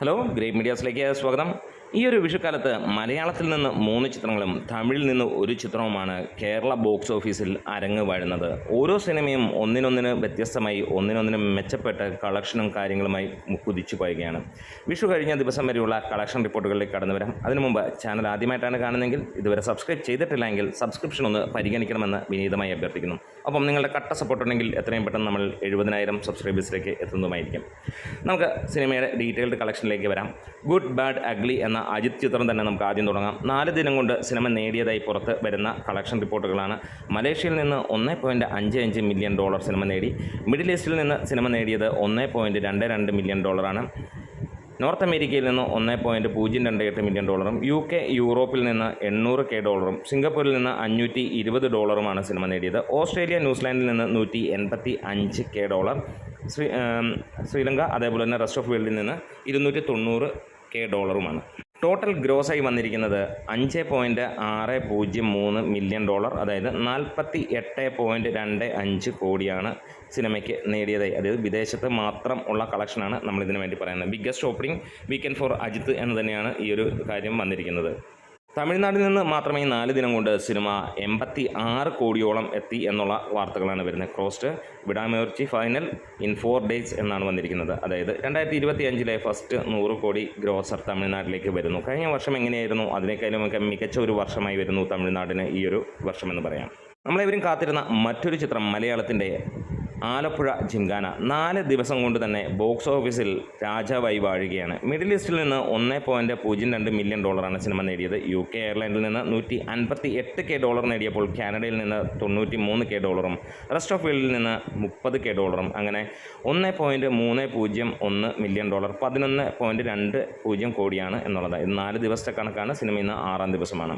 Hello, great മീഡിയാസിലേക്ക് സ്വാഗതം. ഈ ഒരു വിഷുക്കാലത്ത് മലയാളത്തിൽ നിന്ന് 3 ചിത്രങ്ങളും തമിഴിൽ നിന്ന് ഒരു ചിത്രവുമാണ് കേരള ബോക്സ് ഓഫീസിൽ അരങ്ങ് വാഴുന്നത്. ഓരോ സിനിമയും ഒന്നിനൊന്നിന് വ്യത്യസ്തമായി ഒന്നിനൊന്നിനും മെച്ചപ്പെട്ട കളക്ഷനും കാര്യങ്ങളുമായി കുതിച്ചു പോവുകയാണ്. വിഷു കഴിഞ്ഞ ദിവസം വരെയുള്ള കളക്ഷൻ റിപ്പോർട്ടുകളിലേക്ക് കടന്നു വരാം. അതിനു മുമ്പ് ചാനൽ ആദ്യമായിട്ടാണ് കാണുന്നതെങ്കിൽ ഇതുവരെ സബ്സ്ക്രൈബ് ചെയ്തിട്ടില്ലെങ്കിൽ സബ്സ്ക്രിപ്ഷൻ ഒന്ന് പരിഗണിക്കണമെന്ന് വിനീതമായി അഭ്യർത്ഥിക്കുന്നു. അപ്പം നിങ്ങളുടെ കട്ട സപ്പോർട്ട് ഉണ്ടെങ്കിൽ എത്രയും പെട്ടെന്ന് നമ്മൾ 70,000 സബ്സ്ക്രൈബേഴ്സിലേക്ക് എത്തുന്നതുമായിരിക്കും. നമുക്ക് സിനിമയുടെ ഡീറ്റെയിൽഡ് കളക്ഷനിലേക്ക് വരാം. ഗുഡ് ബാഡ് അഗ്ലി എന്ന അജിത് ചിത്രം തന്നെ നമുക്ക് ആദ്യം തുടങ്ങാം. 4 ദിനം കൊണ്ട് സിനിമ നേടിയതായി പുറത്ത് വരുന്ന കളക്ഷൻ റിപ്പോർട്ടുകളാണ്. മലേഷ്യയിൽ നിന്ന് $1.55 മില്യൺ സിനിമ നേടി. മിഡിൽ ഈസ്റ്റിൽ നിന്ന് സിനിമ നേടിയത് $1.22 മില്യൺ. നോർത്ത് അമേരിക്കയിൽ നിന്ന് $1.028 മില്യൺ, UK യൂറോപ്പിൽ നിന്ന് $800K, സിംഗപ്പൂരിൽ നിന്ന് $520 സിനിമ നേടിയത്. ഓസ്ട്രേലിയ ന്യൂസിലാൻഡിൽ നിന്ന് $185K, ശ്രീലങ്ക അതേപോലെ തന്നെ റെസ്റ്റ് ഓഫ് വേൾഡിൽ നിന്ന് $290K. ടോട്ടൽ ഗ്രോസായി വന്നിരിക്കുന്നത് $5.603 മില്യൺ, അതായത് 48.25 കോടിയാണ് സിനിമയ്ക്ക് നേടിയതായി. അതായത് വിദേശത്ത് മാത്രം ഉള്ള കളക്ഷനാണ് നമ്മളിതിനു വേണ്ടി പറയുന്നത്. Biggest opening weekend for Ajith എന്ന് തന്നെയാണ് ഈ ഒരു കാര്യം വന്നിരിക്കുന്നത്. തമിഴ്നാട്ടിൽ നിന്ന് മാത്രമേ 4 ദിനം കൊണ്ട് സിനിമ 86 കോടിയോളം എത്തി എന്നുള്ള വാർത്തകളാണ് വരുന്നത്. ക്രോസ്റ്റ് വിടാമുയർച്ചി ഫൈനൽ ഇൻ 4 days എന്നാണ് വന്നിരിക്കുന്നത്. അതായത് 2025 ഫസ്റ്റ് 100 കോടി ഗ്രോസർ തമിഴ്നാട്ടിലേക്ക് വരുന്നു. കഴിഞ്ഞ വർഷം എങ്ങനെയായിരുന്നു? അതിനേക്കാളും ഒക്കെ മികച്ച ഒരു വർഷമായി വരുന്നു തമിഴ്നാടിന് ഈ ഒരു വർഷമെന്ന് പറയാം. നമ്മളെവരും കാത്തിരുന്ന മറ്റൊരു ചിത്രം മലയാളത്തിൻ്റെ ആലപ്പുഴ ജിംഖാന 4 ദിവസം കൊണ്ട് തന്നെ ബോക്സ് ഓഫീസിൽ രാജാവായി വാഴുകയാണ്. മിഡിൽ ഈസ്റ്റിൽ നിന്ന് $1.02 മില്യൺ സിനിമ നേടിയത്. UK എയർലൈനിൽ നിന്ന് $158K നേടിയപ്പോൾ കാനഡയിൽ നിന്ന് $93K, റെസ്റ്റ് ഓഫ് വേൾഡിൽ നിന്ന് $30K. അങ്ങനെ $1.301 മില്യൺ, 11.20 കോടിയാണ് എന്നുള്ളത്. ഇത് 4 ദിവസത്തെ കണക്കാണ്. സിനിമ ഇന്ന് 6ാം ദിവസമാണ്.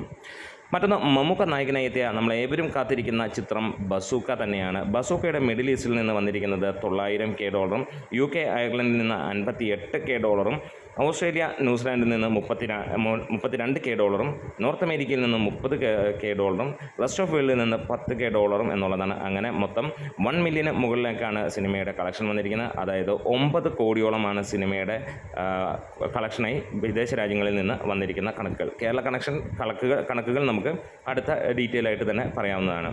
മറ്റൊന്ന്, മമ്മൂക്ക നായകനായി എത്തിയ നമ്മളേവരും കാത്തിരിക്കുന്ന ചിത്രം ബസൂക്ക തന്നെയാണ്. ബസൂക്കയുടെ മിഡിൽ ഈസ്റ്റിൽ നിന്ന് വന്നിരിക്കുന്നത് $900K, UK അയർലൻഡിൽ നിന്ന് $58K, ഓസ്ട്രേലിയ ന്യൂസിലാൻഡിൽ നിന്ന് $32K, നോർത്ത് അമേരിക്കയിൽ നിന്ന് $30K, റെസ്റ്റ് ഓഫ് വേൾഡിൽ നിന്ന് $10K എന്നുള്ളതാണ്. അങ്ങനെ മൊത്തം 1 മില്യന് മുകളിലേക്കാണ് സിനിമയുടെ കളക്ഷൻ വന്നിരിക്കുന്നത്. അതായത് 9 കോടിയോളമാണ് സിനിമയുടെ കളക്ഷനായി വിദേശ രാജ്യങ്ങളിൽ നിന്ന് വന്നിരിക്കുന്ന കണക്കുകൾ. കേരള കണക്കുകൾ നമുക്ക് അടുത്ത ഡീറ്റെയിൽ ആയിട്ട് തന്നെ പറയാവുന്നതാണ്.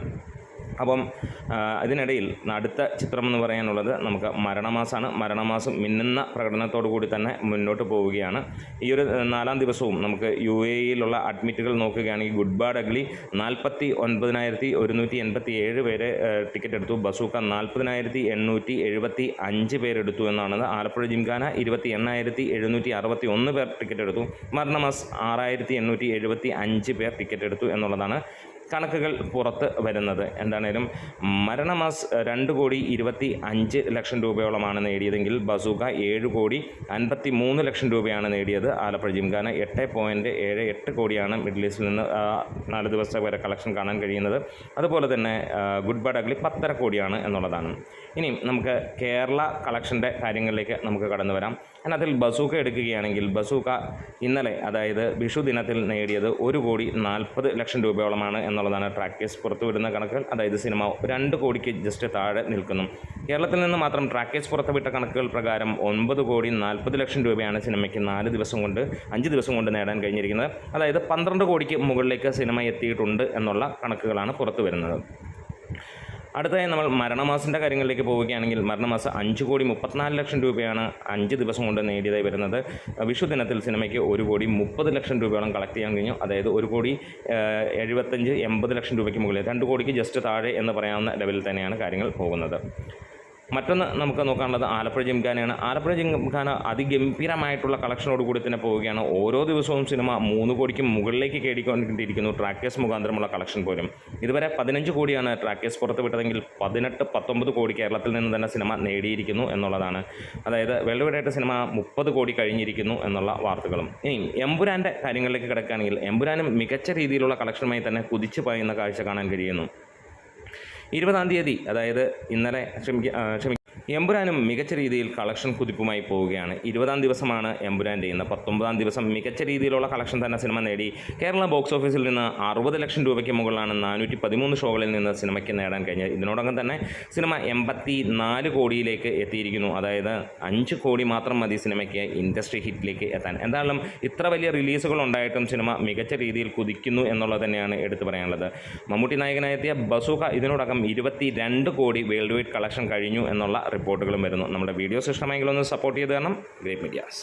അപ്പം ഇതിനിടയിൽ അടുത്ത ചിത്രം എന്ന് പറയാനുള്ളത് നമുക്ക് മരണമാസമാണ്. മരണമാസം മിന്നുന്ന പ്രകടനത്തോടു കൂടി തന്നെ മുന്നോട്ട് പോവുകയാണ്. ഈ ഒരു 4ാം ദിവസവും നമുക്ക് UAEയിലുള്ള അഡ്മിറ്റുകൾ നോക്കുകയാണെങ്കിൽ ഗുഡ് ബാഡ് അഗ്ലി 49,187 പേര് ടിക്കറ്റ് എടുത്തു. ബസൂക്ക 40,875 പേരെടുത്തു എന്നാണ്. ആലപ്പുഴ ജിംഖാന 28,761 പേർ ടിക്കറ്റ് എടുത്തു. മരണമാസ് 6,875 പേർ ടിക്കറ്റ് എടുത്തു എന്നുള്ളതാണ് കണക്കുകൾ പുറത്ത് വരുന്നത്. എന്താണേലും മരണമാസ് 2,25,00,000 രൂപയോളമാണ് നേടിയതെങ്കിൽ ബസൂക്ക 7,53,00,000 രൂപയാണ് നേടിയത്. ആലപ്പുഴ ജിംഖാന 8.78 കോടിയാണ് മിഡിൽ ഈസ്റ്റിൽ നിന്ന് 4 ദിവസത്തെ വരെ കളക്ഷൻ കാണാൻ കഴിയുന്നത്. അതുപോലെ തന്നെ ഗുഡ് ബാഡ് അഗ്ലി 10.5 കോടിയാണ് എന്നുള്ളതാണ്. ഇനി നമുക്ക് കേരള കളക്ഷൻ്റെ കാര്യങ്ങളിലേക്ക് നമുക്ക് കടന്നു വരാം. അതിൽ ബസൂക്ക എടുക്കുകയാണെങ്കിൽ ബസൂക്ക ഇന്നലെ, അതായത് വിഷു ദിനത്തിൽ നേടിയത് 1,40,00,000 രൂപയോളമാണ് എന്നുള്ളതാണ് ട്രാക്കേഴ്സ് പുറത്തുവിടുന്ന കണക്കുകൾ. അതായത് സിനിമ 2 കോടിക്ക് ജസ്റ്റ് താഴെ നിൽക്കുന്നു. കേരളത്തിൽ നിന്ന് മാത്രം ട്രാക്കേഴ്സ് പുറത്തുവിട്ട കണക്കുകൾ പ്രകാരം 9,40,00,000 രൂപയാണ് സിനിമയ്ക്ക് 5 ദിവസം കൊണ്ട് നേടാൻ കഴിഞ്ഞിരിക്കുന്നത്. അതായത് 12 കോടിക്ക് മുകളിലേക്ക് സിനിമ എത്തിയിട്ടുണ്ട് എന്നുള്ള കണക്കുകളാണ് പുറത്തു വരുന്നത്. അടുത്തതായി നമ്മൾ മരണമാസിൻ്റെ കാര്യങ്ങളിലേക്ക് പോവുകയാണെങ്കിൽ മരണമാസം 5,34,00,000 രൂപയാണ് 5 ദിവസം കൊണ്ട് നേടിയതായി വരുന്നത്. വിഷു ദിനത്തിൽ സിനിമയ്ക്ക് 1,30,00,000 രൂപയോളം കളക്ട് ചെയ്യാൻ കഴിഞ്ഞു. അതായത് 1,75,80,00,000 രൂപയ്ക്ക് മുകളിൽ 2 കോടിക്ക് ജസ്റ്റ് താഴെ എന്ന് പറയാവുന്ന ലെവലിൽ തന്നെയാണ് കാര്യങ്ങൾ പോകുന്നത്. മറ്റൊന്ന് നമുക്ക് നോക്കാനുള്ളത് ആലപ്പുഴ ജിംഖാനയാണ്. ആലപ്പുഴ ജിംഖാന അതിഗംഭീരമായിട്ടുള്ള കളക്ഷനോട് കൂടി തന്നെ പോവുകയാണ്. ഓരോ ദിവസവും സിനിമ 3 കോടിക്ക് മുകളിലേക്ക് കേടിക്കൊണ്ടിരിക്കുന്നു ട്രാക്കേഴ്സ് മുഖാന്തരമുള്ള കളക്ഷൻ പോലും. ഇതുവരെ 15 കോടിയാണ് ട്രാക്കേഴ്സ് പുറത്ത് വിട്ടതെങ്കിൽ 18-19 കോടി കേരളത്തിൽ നിന്ന് തന്നെ സിനിമ നേടിയിരിക്കുന്നു എന്നുള്ളതാണ്. അതായത് വെള്ളുവിടായിട്ട് സിനിമ 30 കോടി കഴിഞ്ഞിരിക്കുന്നു എന്നുള്ള വാർത്തകളും. ഇനി എമ്പുരാൻ്റെ കാര്യങ്ങളിലേക്ക് കിടക്കുകയാണെങ്കിൽ എമ്പുരാനും മികച്ച രീതിയിലുള്ള കളക്ഷനുമായി തന്നെ കുതിച്ചു പായുന്ന കാഴ്ച കാണാൻ കഴിയുന്നു. 20-ാം തീയതി, അതായത് ഇന്നലെ എമ്പുരാനും മികച്ച രീതിയിൽ കളക്ഷൻ കുതിപ്പുമായി പോവുകയാണ്. 20-ാം ദിവസമാണ് എമ്പുരാൻ്റെ ഇന്ന്. 19-ാം ദിവസം മികച്ച രീതിയിലുള്ള കളക്ഷൻ തന്നെ സിനിമ നേടി. കേരള ബോക്സ് ഓഫീസിൽ നിന്ന് 60 ലക്ഷം രൂപയ്ക്ക് മുകളിലാണ് 413 ഷോകളിൽ നിന്ന് സിനിമയ്ക്ക് നേടാൻ കഴിഞ്ഞത്. ഇതിനോടകം തന്നെ സിനിമ 84 കോടിയിലേക്ക് എത്തിയിരിക്കുന്നു. അതായത് 5 കോടി മാത്രം മതി സിനിമയ്ക്ക് ഇൻഡസ്ട്രി ഹിറ്റിലേക്ക് എത്താൻ. എന്തായാലും ഇത്ര വലിയ റിലീസുകൾ ഉണ്ടായിട്ടും സിനിമ മികച്ച രീതിയിൽ കുതിക്കുന്നു എന്നുള്ളത് തന്നെയാണ് എടുത്തു പറയാനുള്ളത്. മമ്മൂട്ടി നായകനായെത്തിയ ബസൂക്ക ഇതിനോടകം 22 കോടി വേൾഡ് വൈഡ് കളക്ഷൻ കഴിഞ്ഞു എന്നുള്ള റിപ്പോർട്ടുകളും വരുന്നു. നമ്മുടെ വീഡിയോസ് ഇഷ്ടമെങ്കിൽ ഒന്ന് സപ്പോർട്ട് ചെയ്ത് തരണം. Great medias.